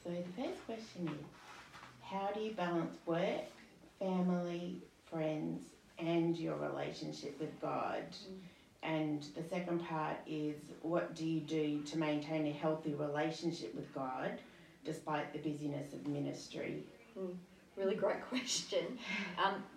So the first question is, how do you balance work, family, friends, and your relationship with God? And the second part is, what do you do to maintain a healthy relationship with God despite the busyness of ministry? Really great question.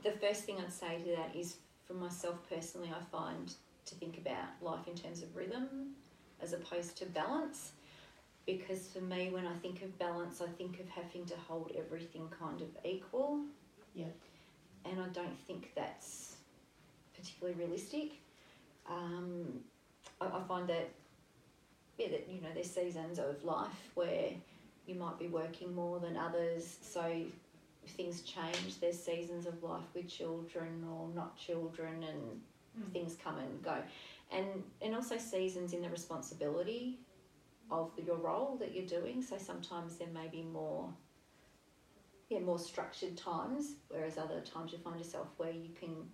The first thing I'd say to that is, for myself personally, I find to think about life in terms of rhythm as opposed to balance. Because for me, when I think of balance, I think of having to hold everything kind of equal. Yeah. And I don't think that's particularly realistic. I find that, there's seasons of life where you might be working more than others, so things change. There's seasons of life with children or not children, and things come and go. And also seasons in the responsibility of your role that you're doing. So sometimes there may be more structured times, whereas other times you find yourself where you can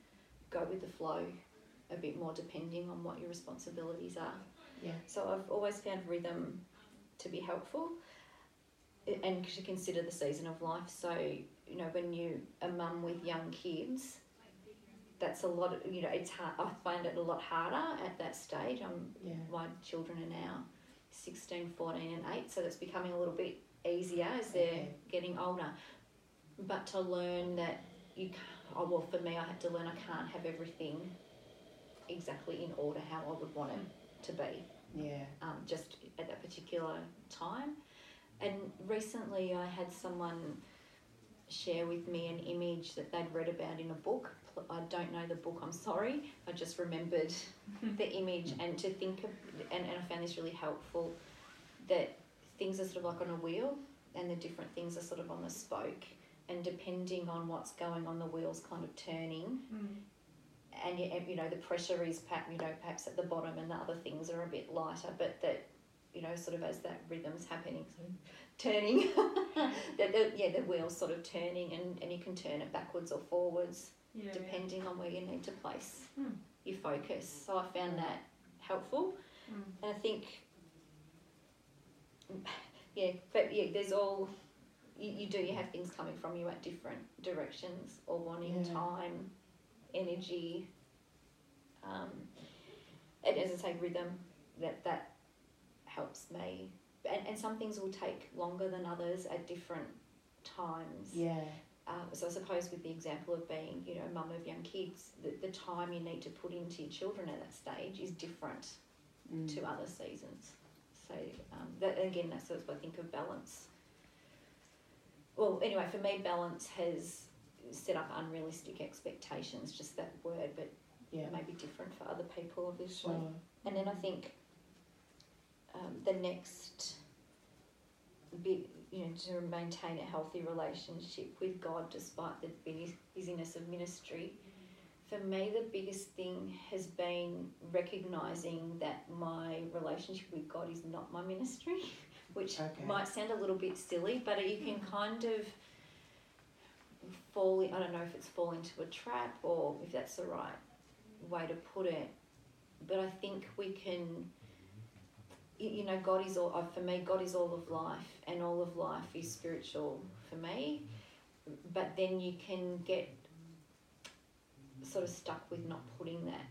go with the flow a bit more depending on what your responsibilities are. Yeah. So I've always found rhythm to be helpful, and to consider the season of life. So, when you're a mum with young kids, that's a lot of, it's hard. I find it a lot harder at that stage. My children are now 16, 14 and 8, so that's becoming a little bit easier as they're getting older. But to learn that for me, I had to learn I can't have everything exactly in order how I would want it to be. Yeah. Just at that particular time. And recently I had someone share with me an image that they'd read about in a book. I don't know the book, I'm sorry. I just remembered the image, and to think of, and I found this really helpful, that things are sort of like on a wheel, and the different things are sort of on the spoke, and depending on what's going on, the wheel's kind of turning. And the pressure is perhaps at the bottom, and the other things are a bit lighter, but that sort of as that rhythm's happening, sort of turning, the wheel's sort of turning, and you can turn it backwards or forwards, depending on where you need to place your focus. So I found that helpful, and I think, there's all, you have things coming from you at different directions, or wanting time, energy, and as I say, rhythm, that helps me. And some things will take longer than others at different times. Yeah. So I suppose with the example of being, a mum of young kids, the time you need to put into your children at that stage is different to other seasons. So that's sort of, I think of balance. Well, anyway, for me, balance has set up unrealistic expectations, just that word, but it may be different for other people, obviously. Sure. And then I think the next bit, to maintain a healthy relationship with God despite the busyness of ministry, for me the biggest thing has been recognising that my relationship with God is not my ministry, which might sound a little bit silly, but you can kind of fall in, I don't know if it's fall into a trap or if that's the right way to put it, but I think we can, God is all, for me, God is all of life, and all of life is spiritual for me, but then you can get sort of stuck with not putting that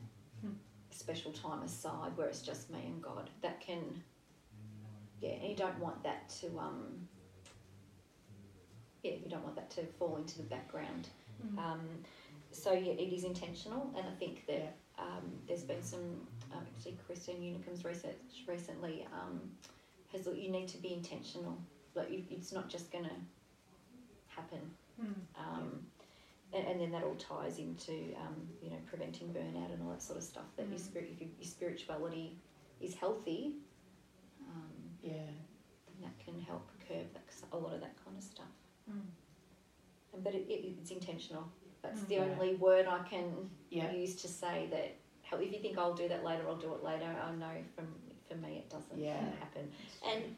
special time aside where it's just me and God. That can, and you don't want that to, you don't want that to fall into the background. So it is intentional, and I think that there's been some, actually Christine Unicum's research recently has looked, you need to be intentional. Like it's not just going to happen. And then that all ties into preventing burnout and all that sort of stuff. That if your spirituality is healthy, that can help curb a lot of that kind of stuff. But it's intentional. That's the only word I can use to say that. If you think I'll do that later, I'll do it later. I know for me it doesn't happen.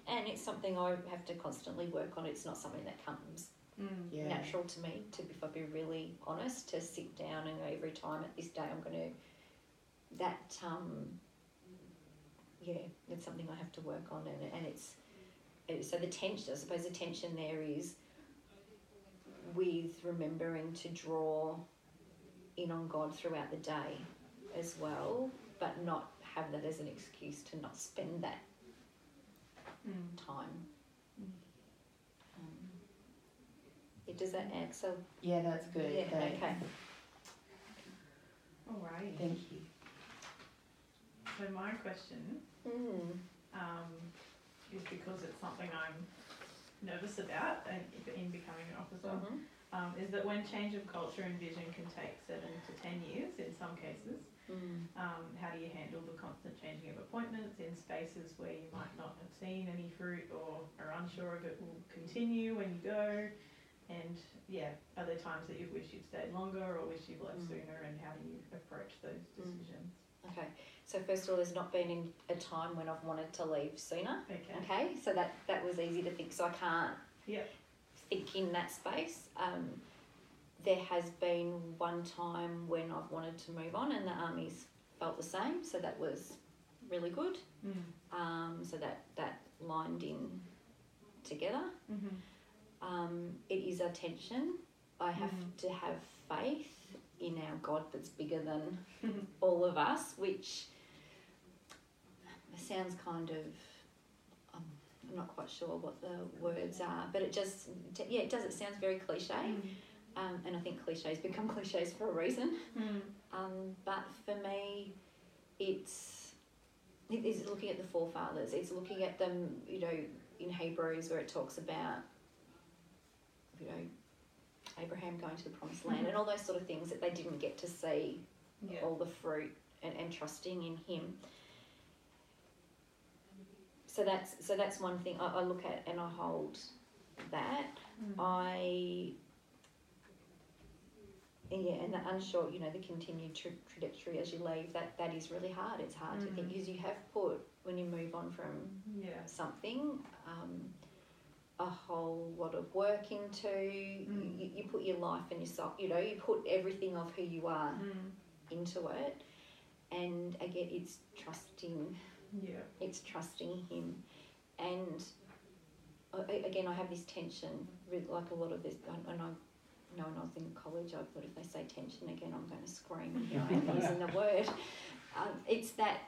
And it's something I have to constantly work on. It's not something that comes natural to me, if I'd be really honest, to sit down and go every time at this day I'm going to, it's something I have to work on, and it's, so the tension, I suppose the tension there is with remembering to draw in on God throughout the day as well, but not have that as an excuse to not spend that time. Does that answer? Yeah, that's good. Yeah, Thanks. okay. All right. Thank you. So my question is because it's something I'm nervous about in becoming an officer, is that when change of culture and vision can take 7 to 10 years in some cases, how do you handle the constant changing of appointments in spaces where you might not have seen any fruit or are unsure if it will continue when you go? And are there times that you wish you'd stayed longer or wish you'd left sooner, and how do you approach those decisions? Okay, so first of all, there's not been a time when I've wanted to leave sooner. Okay. So that was easy to think, so I can't think in that space. There has been one time when I've wanted to move on and the Army's felt the same, so that was really good. So that lined in together. It is a tension. I have to have faith in our God that's bigger than all of us, which sounds kind of, I'm not quite sure what the words are, but it just, it does, it sounds very cliche. And I think cliches become cliches for a reason. But for me, it is looking at the forefathers. It's looking at them, in Hebrews where it talks about, Abraham going to the promised land and all those sort of things that they didn't get to see all the fruit and trusting in him. So that's one thing I look at and I hold that. And the unsure, the continued trajectory as you leave, that is really hard. It's hard to think because you have put, when you move on from something, a whole lot of work into, you put your life and your soul, you put everything of who you are into it. And again, it's trusting him. And again, I have this tension, like a lot of this, and I know when I was in college, I thought if they say tension again, I'm going to scream, and here I am using the word. It's that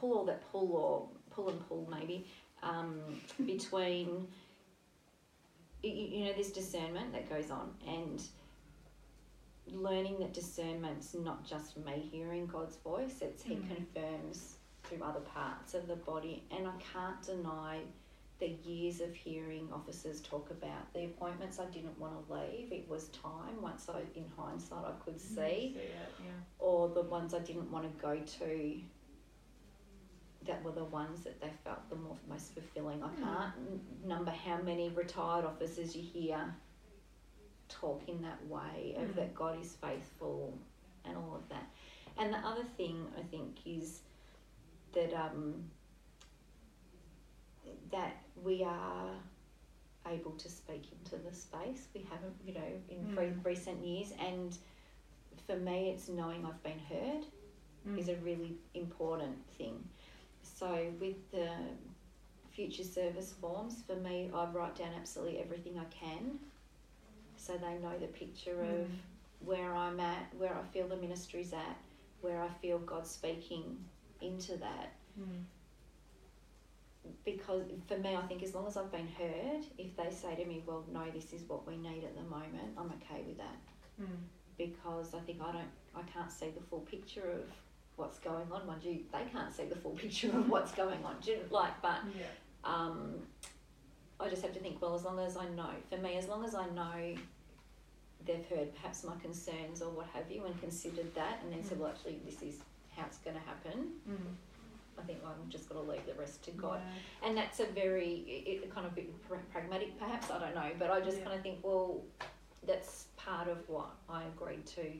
pull and pull maybe, between, there's discernment that goes on, and learning that discernment's not just me hearing God's voice, it's he confirms through other parts of the body. And I can't deny the years of hearing officers talk about the appointments I didn't want to leave. It was time, once in hindsight I could see or the ones I didn't want to go to, that were the ones that they felt the most fulfilling. I can't number how many retired officers you hear talk in that way of that God is faithful and all of that. And the other thing I think is that that we are able to speak into the space. We haven't, in recent years, and for me it's knowing I've been heard is a really important thing. So with the future service forms, for me, I write down absolutely everything I can, so they know the picture of where I'm at, where I feel the ministry's at, where I feel God's speaking into that. Because for me, I think as long as I've been heard, if they say to me, well, no, this is what we need at the moment, I'm okay with that. Because I think I can't see the full picture of what's going on. Mind you, they can't see the full picture of what's going on. I just have to think, well, as long as I know, for me, as long as I know they've heard perhaps my concerns or what have you and considered that, and then said, well, actually, this is how it's going to happen. I think I've just got to leave the rest to God. And that's a very, kind of bit pragmatic perhaps, I don't know, but I just kind of think, well, that's part of what I agreed to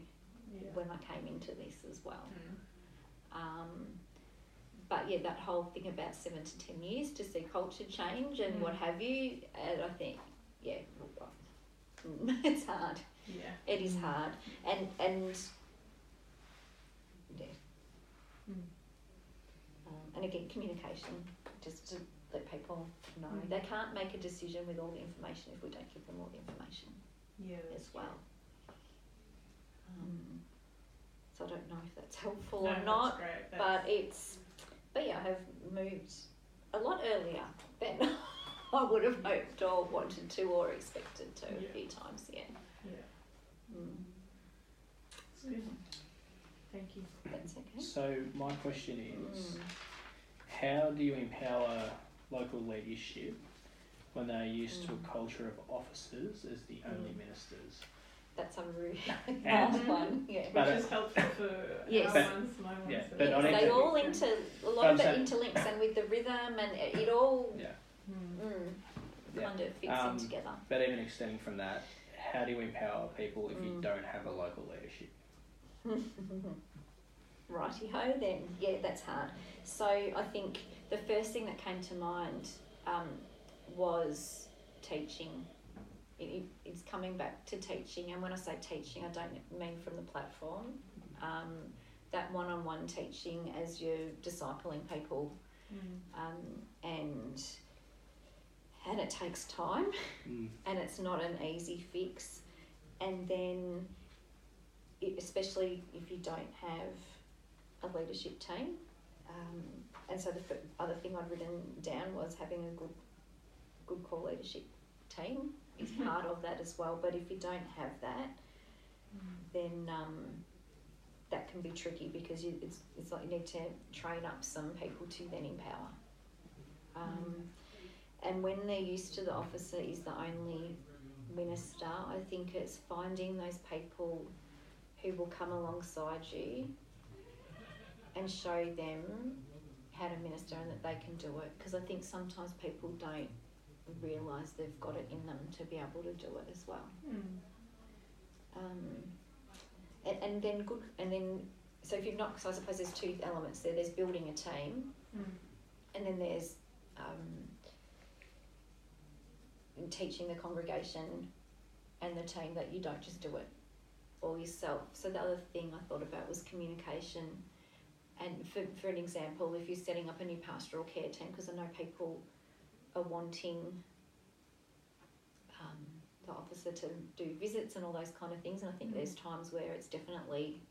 when I came into this as well. But that whole thing about 7 to 10 years to see culture change and what have you, and I think, it's hard. It is hard. And again, communication, just to let people know. They can't make a decision with all the information if we don't give them all the information as well. So I don't know if that's helpful or not, but yeah, I have moved a lot earlier than I would have hoped or wanted to or expected to a few times. Yeah. That's good. Thank you. That's okay. So my question is, how do you empower local leadership when they're used to a culture of officers as the only ministers? That's a really hard one. Yeah. Which is helpful for our ones, my ones. Yeah, so but yeah. They all a lot of it interlinks, and with the rhythm and it all kind of fits in together. But even extending from that, how do you empower people if you don't have a local leadership? Righty-ho then. Yeah, that's hard. So I think the first thing that came to mind was teaching. It's coming back to teaching, and when I say teaching, I don't mean from the platform. That one-on-one teaching as you're discipling people, and it takes time, and it's not an easy fix. And then, especially if you don't have a leadership team, and so the other thing I'd written down was having a good core leadership team is part of that as well. But if you don't have that, then that can be tricky, because it's like you need to train up some people to then empower. And when they're used to the officer is the only minister, I think it's finding those people who will come alongside you and show them how to minister and that they can do it. Because I think sometimes people don't realise they've got it in them to be able to do it as well. So if you've not, so I suppose there's two elements there. There's building a team, and then there's teaching the congregation and the team that you don't just do it all yourself. So the other thing I thought about was communication. And for an example, if you're setting up a new pastoral care team, because I know people are wanting the officer to do visits and all those kind of things, and I think there's times where it's definitely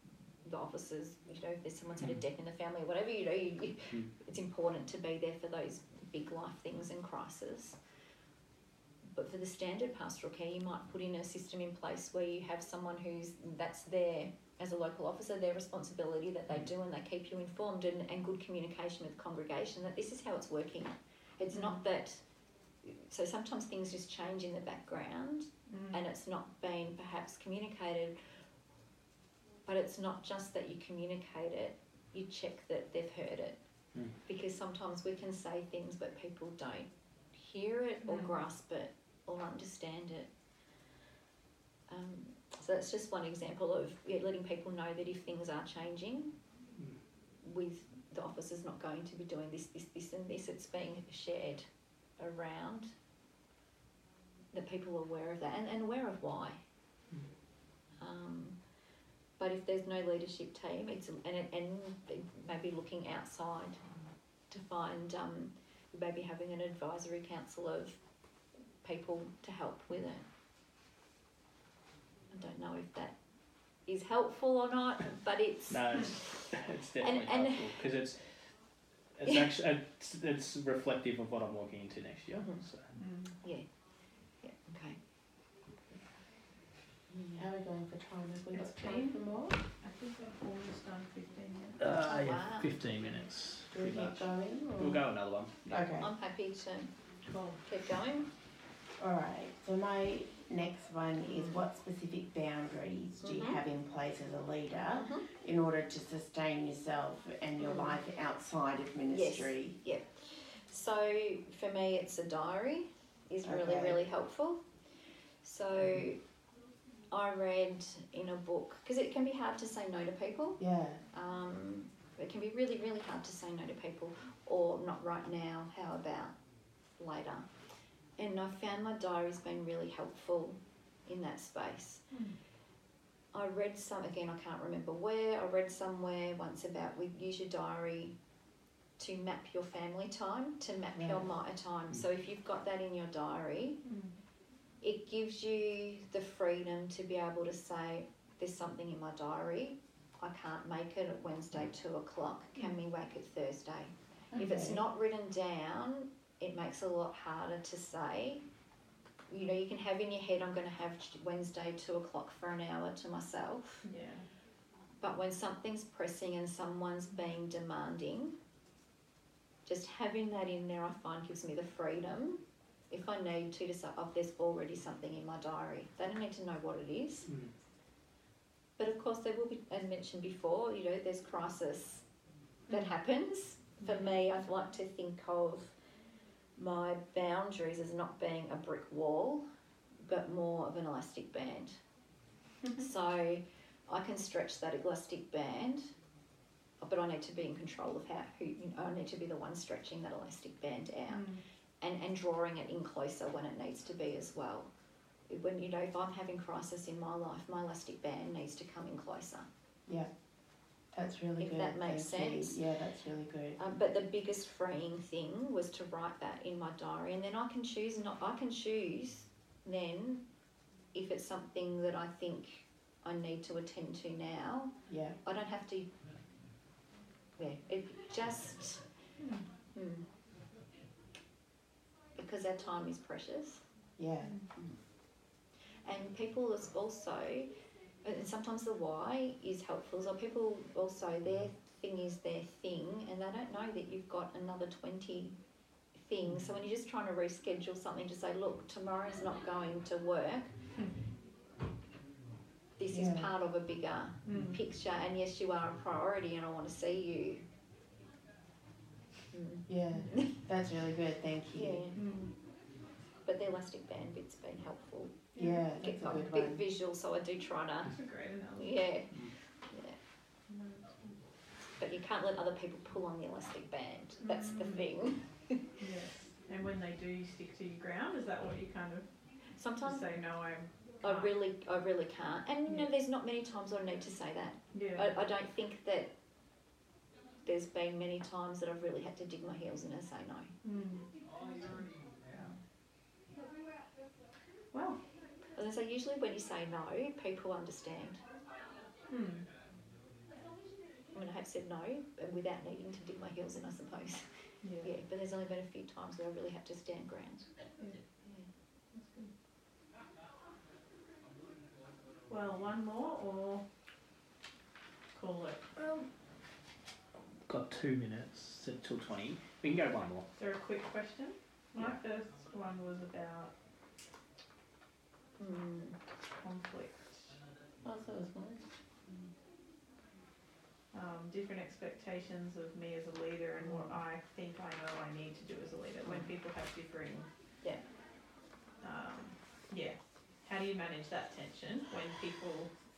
the officers, if there's someone's had a death in the family or whatever, it's important to be there for those big life things and crises. But for the standard pastoral care, you might put in a system in place where you have someone that's there as a local officer, their responsibility that they do, and they keep you informed, and good communication with the congregation that this is how it's working. It's not that, so sometimes things just change in the background and it's not being perhaps communicated, but it's not just that you communicate it, you check that they've heard it. Because sometimes we can say things but people don't hear it or grasp it or understand it. So that's just one example of letting people know that if things are changing, with the officers not going to be doing this and this, it's being shared around, that people are aware of that and aware of why. But if there's no leadership team, it's and maybe looking outside to find maybe having an advisory council of people to help with it. I don't know if that is helpful or not, but it's... No, it's definitely helpful, because it's actually it's reflective of what I'm walking into next year. So. Yeah, okay. How are we going for time? Have we got time for more? I think I've almost done 15 minutes. Wow. 15 minutes. Do we Pretty much. keep going? Or? We'll go another one. Okay. I'm happy to keep going. Alright, so my next one is, what specific boundaries do you have in place as a leader in order to sustain yourself and your life outside of ministry? Yes. So for me it's a diary is really, really helpful. So I read in a book, because it can be hard to say no to people. Yeah. It can be really, really hard to say no to people, or not right now, how about later? And I found my diary's been really helpful in that space. I read again, I can't remember where, I read somewhere once about use your diary to map your family time, to map your Right. mita time. So if you've got that in your diary, Mm. it gives you the freedom to be able to say, there's something in my diary, I can't make it at Wednesday 2:00, can we make it Thursday? If it's Okay. not written down, it makes it a lot harder to say. You know, you can have in your head, I'm going to have Wednesday 2:00 for an hour to myself. Yeah. But when something's pressing and someone's being demanding, just having that in there, I find gives me the freedom. If I need to say, oh, there's already something in my diary. They don't need to know what it is. Mm. But of course, there will be, as mentioned before, you know, there's crisis that happens. For me, I'd like to think of my boundaries as not being a brick wall, but more of an elastic band. So I can stretch that elastic band, but I need to be in control of I need to be the one stretching that elastic band out and drawing it in closer when it needs to be as well. When, you know, if I'm having crisis in my life, my elastic band needs to come in closer. Yeah, that's really If good. that makes thank you. sense. Yeah, that's really good. But the biggest freeing thing was to write that in my diary, and then I can choose then if it's something that I think I need to attend to now. Yeah, I don't have to. Yeah, it just because our time is precious, yeah, and people is also, and sometimes the why is helpful. So people also, their thing is their thing, and they don't know that you've got another 20 things. So when you're just trying to reschedule something to say, look, tomorrow's not going to work. This is Yeah. part of a bigger picture, and yes, you are a priority, and I want to see you. yeah. That's really good. Thank Yeah, you. but the elastic band bit's been helpful. Yeah, Get that's a a good bit one. visual, so I do try to. That's a great analogy. Yeah, but you can't let other people pull on the elastic band. That's the thing. Yes. And when they do stick to your ground, is that what you kind of Sometimes say, no, I can't? really can't. And you know, Yeah. there's not many times I need to say that. Yeah. I don't think that there's been many times that I've really had to dig my heels in and say no. Well. As I say, usually when you say no, people understand. I mean, I have said no, and without needing to dig my heels in, I suppose. Yeah. Yeah, but there's only been a few times where I really had to stand ground. That's good. Well, one more or call it? Got 2 minutes till 20. We can go one more. Is there a quick question? My first one was about conflict. Oh, so was mine. Different expectations of me as a leader and what I think I know I need to do as a leader when people have differing. Yeah. How do you manage that tension when people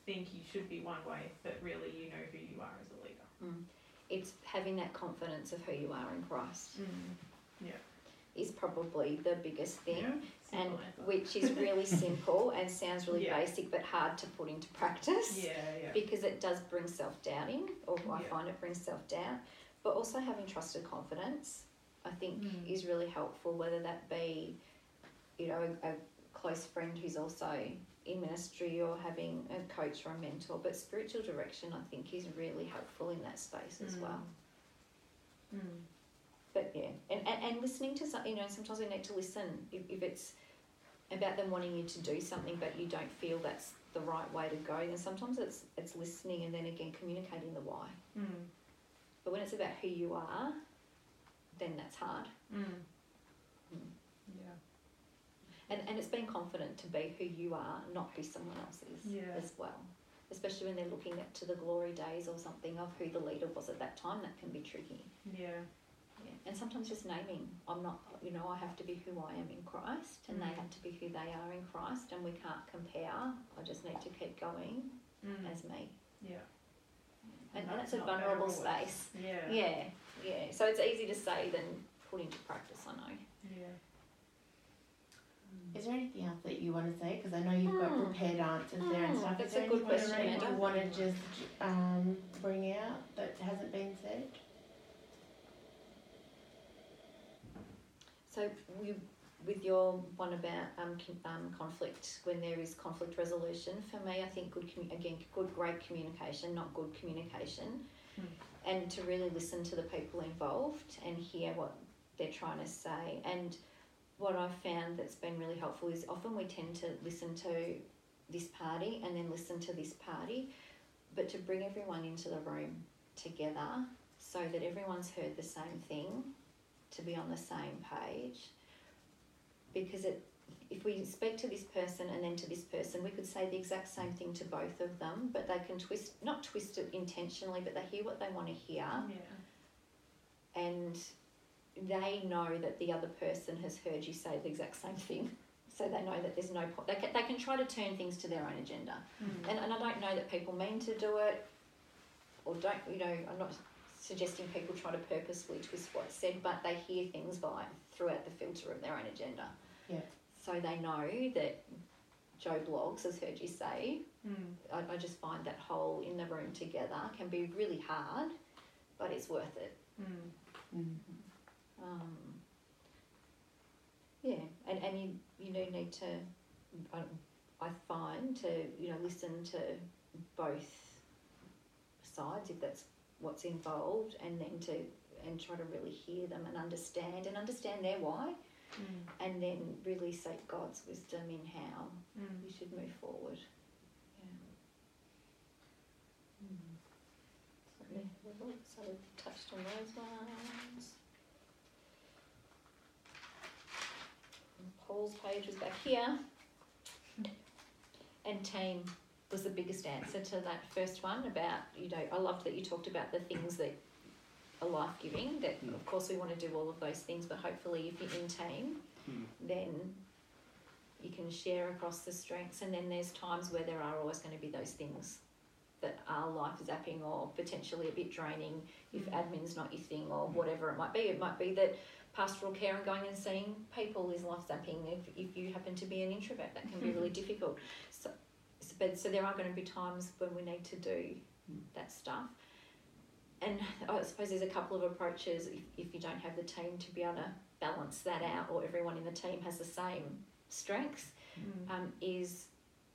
think you should be one way, but really you know who you are as a leader? It's having that confidence of who you are in Christ Yeah. is probably the biggest thing. Yeah. And Simple answer. which is really simple and sounds really Yeah. basic but hard to put into practice. Yeah. Because it does bring self-doubting, or I Yeah. find it brings self-doubt, but also having trusted confidence I think is really helpful, whether that be, you know, a close friend who's also in ministry or having a coach or a mentor, but spiritual direction I think is really helpful in that space as well. But yeah, and listening to some, you know, sometimes we need to listen if it's about them wanting you to do something but you don't feel that's the right way to go, then sometimes it's listening and then again communicating the why. But when it's about who you are, then that's hard. Yeah. And it's being confident to be who you are, not be someone else's as well. Especially when they're looking at to the glory days or something of who the leader was at that time, that can be tricky. Yeah. Yeah. And sometimes just naming, I'm not, you know, I have to be who I am in Christ and they have to be who they are in Christ, and we can't compare. I just need to keep going as me. Yeah. And that's that's a not vulnerable better or worse. space. Yeah. Yeah. So it's easy to say than put into practice, I know. Yeah. Is there anything else that you want to say? Because I know you've got prepared answers there and stuff. That's Is there a good anything question, that you Amanda. want to just bring out that hasn't been said? So with your one about conflict, when there is conflict resolution, for me, I think great communication, not good communication, and to really listen to the people involved and hear what they're trying to say. And what I've found that's been really helpful is often we tend to listen to this party and then listen to this party, but to bring everyone into the room together so that everyone's heard the same thing, to be on the same page. Because if we speak to this person and then to this person, we could say the exact same thing to both of them, but they can not twist it intentionally, but they hear what they want to hear. Yeah. And they know that the other person has heard you say the exact same thing. So they know that there's no point. They can try to turn things to their own agenda. And I don't know that people mean to do it or don't, I'm not suggesting people try to purposefully twist what's said, but they hear things throughout the filter of their own agenda. Yeah. So they know that Joe Blogs has heard you say. I just find that whole in the room together can be really hard, but it's worth it. Yeah, and you do need to, I find, to listen to both sides if that's what's involved, and then try to really hear them and understand their why, and then really seek God's wisdom in how you should move forward. So we've touched on those ones. Paul's page was back here. And team was the biggest answer to that first one about, I loved that you talked about the things that are life-giving, that of course we want to do all of those things, but hopefully if you're in team, then you can share across the strengths, and then there's times where there are always going to be those things that are life-zapping or potentially a bit draining if admin's not your thing or whatever it might be. It might be that pastoral care and going and seeing people is life-zapping. If you happen to be an introvert, that can be really difficult. So there are going to be times when we need to do that stuff. And I suppose there's a couple of approaches if you don't have the team to be able to balance that out, or everyone in the team has the same strengths, is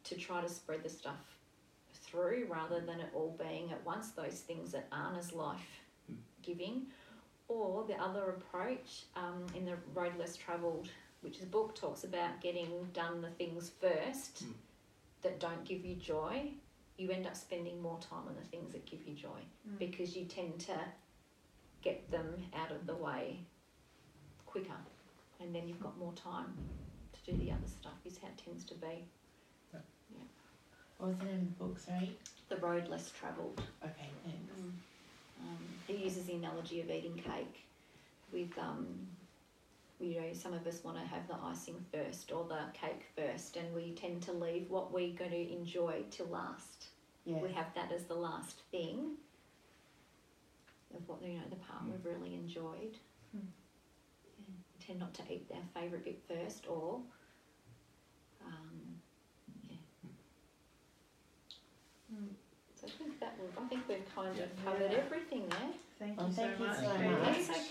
to try to spread the stuff through rather than it all being at once, those things that aren't as life-giving. Or the other approach in the Road Less Travelled, which is a book, talks about getting done the things first that don't give you joy. You end up spending more time on the things that give you joy because you tend to get them out of the way quicker, and then you've got more time to do the other stuff, is how it tends to be. What was the name of the book, sorry? The Road Less Travelled. Okay, thanks. He uses the analogy of eating cake with, some of us want to have the icing first or the cake first, and we tend to leave what we're going to enjoy till last. Yeah. We have that as the last thing of what, the part we've really enjoyed. And tend not to eat our favourite bit first, or, So I think we've kind of covered everything there. Thank you so much. Thank you so much. That's okay.